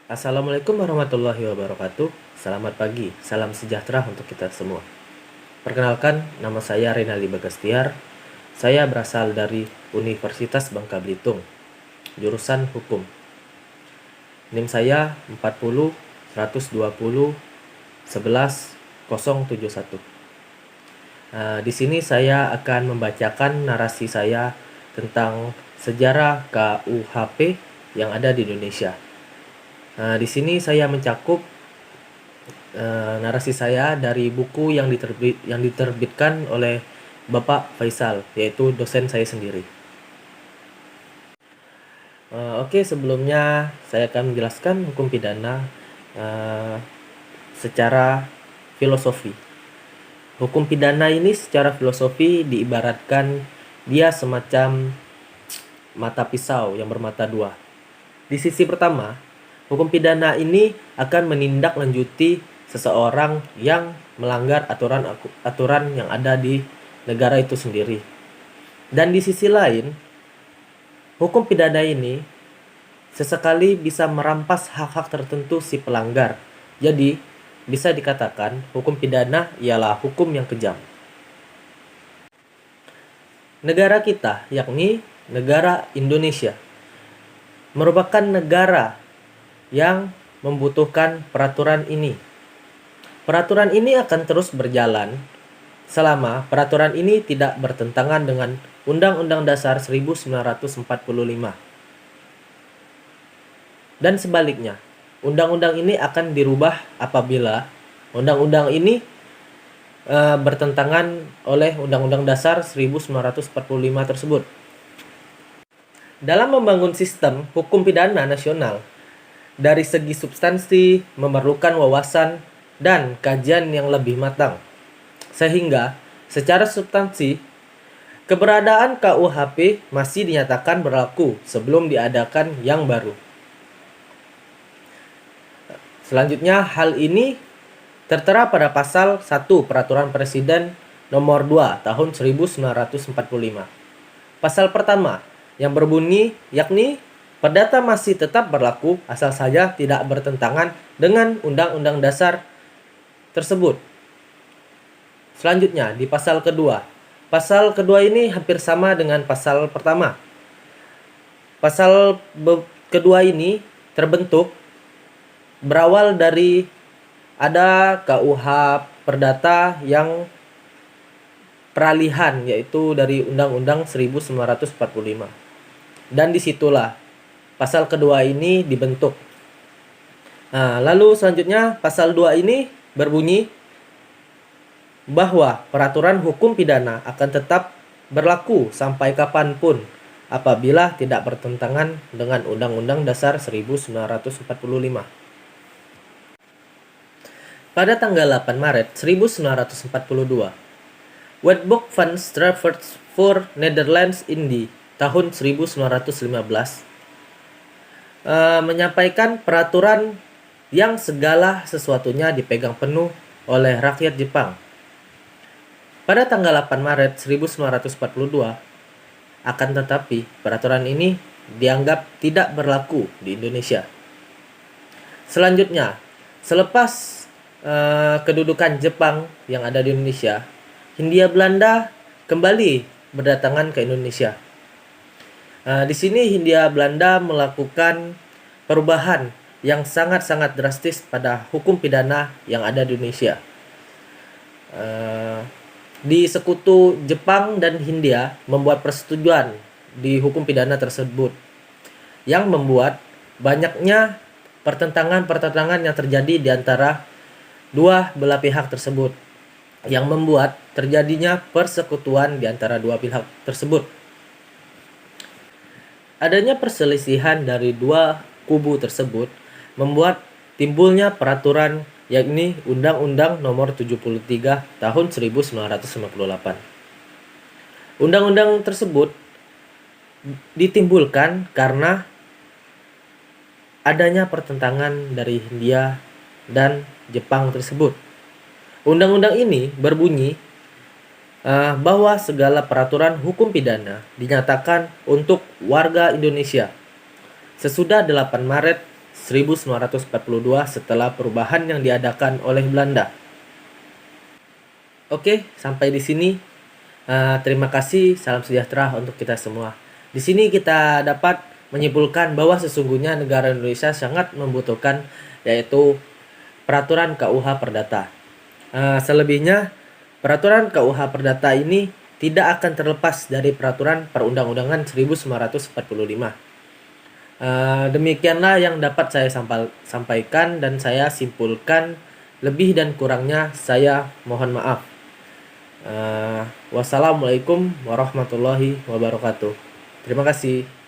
Assalamualaikum warahmatullahi wabarakatuh. Selamat pagi, salam sejahtera untuk kita semua. Perkenalkan, nama saya Renaldi Bagastiar. Saya berasal dari Universitas Bangka Belitung, jurusan Hukum. NIM saya 40 120 11 071. Di sini saya akan membacakan narasi saya tentang sejarah KUHP yang ada di Indonesia. Di sini saya mencakup narasi saya dari buku yang diterbitkan oleh Bapak Faisal, yaitu dosen saya sendiri. Oke, sebelumnya saya akan menjelaskan hukum pidana secara filosofi. Hukum pidana ini secara filosofi diibaratkan dia semacam mata pisau yang bermata dua. Di sisi pertama, hukum pidana ini akan menindaklanjuti seseorang yang melanggar aturan yang ada di negara itu sendiri. Dan di sisi lain, hukum pidana ini sesekali bisa merampas hak-hak tertentu si pelanggar. Jadi, bisa dikatakan hukum pidana ialah hukum yang kejam. Negara kita, yakni negara Indonesia, merupakan negara yang membutuhkan peraturan ini. Peraturan ini akan terus berjalan selama peraturan ini tidak bertentangan dengan Undang-Undang Dasar 1945. Dan sebaliknya, undang-undang ini akan dirubah apabila undang-undang ini bertentangan oleh Undang-Undang Dasar 1945 tersebut. Dalam membangun sistem hukum pidana nasional, dari segi substansi memerlukan wawasan dan kajian yang lebih matang. Sehingga secara substansi, keberadaan KUHP masih dinyatakan berlaku sebelum diadakan yang baru. Selanjutnya, hal ini tertera pada pasal 1 Peraturan Presiden nomor 2 tahun 1945. Pasal pertama yang berbunyi yakni perdata masih tetap berlaku asal saja tidak bertentangan dengan Undang-Undang Dasar tersebut. Selanjutnya di pasal kedua. Pasal kedua ini hampir sama dengan pasal pertama. Pasal kedua ini terbentuk berawal dari ada KUH Perdata yang peralihan, yaitu dari Undang-Undang 1945. Dan disitulah pasal kedua ini dibentuk. Lalu selanjutnya pasal 2 ini berbunyi bahwa peraturan hukum pidana akan tetap berlaku sampai kapanpun apabila tidak bertentangan dengan Undang-Undang Dasar 1945. Pada tanggal 8 Maret 1942, Wetboek van Strafford voor Nederlands Indie tahun 1915 menyampaikan peraturan yang segala sesuatunya dipegang penuh oleh rakyat Jepang. Pada tanggal 8 Maret 1942, akan tetapi peraturan ini dianggap tidak berlaku di Indonesia. Selanjutnya, selepas kedudukan Jepang yang ada di Indonesia, Hindia Belanda kembali berdatangan ke Indonesia. Di sini Hindia Belanda melakukan perubahan yang sangat-sangat drastis pada hukum pidana yang ada di Indonesia. Di sekutu Jepang dan Hindia membuat persetujuan di hukum pidana tersebut yang membuat banyaknya pertentangan yang terjadi di antara dua belah pihak tersebut, yang membuat terjadinya persekutuan di antara dua pihak tersebut. Adanya perselisihan dari dua kubu tersebut membuat timbulnya peraturan yakni Undang-Undang Nomor 73 Tahun 1958. Undang-undang tersebut ditimbulkan karena adanya pertentangan dari Hindia dan Jepang tersebut. Undang-undang ini berbunyi bahwa segala peraturan hukum pidana dinyatakan untuk warga Indonesia sesudah 8 Maret 1942 setelah perubahan yang diadakan oleh Belanda. Oke, sampai di sini. Terima kasih, salam sejahtera untuk kita semua. Di sini kita dapat menyimpulkan bahwa sesungguhnya negara Indonesia sangat membutuhkan yaitu peraturan KUH Perdata. Selebihnya, peraturan KUH Perdata ini tidak akan terlepas dari peraturan Perundang-undangan 1945. Demikianlah yang dapat saya sampaikan dan saya simpulkan. Lebih dan kurangnya saya mohon maaf. Wassalamualaikum warahmatullahi wabarakatuh. Terima kasih.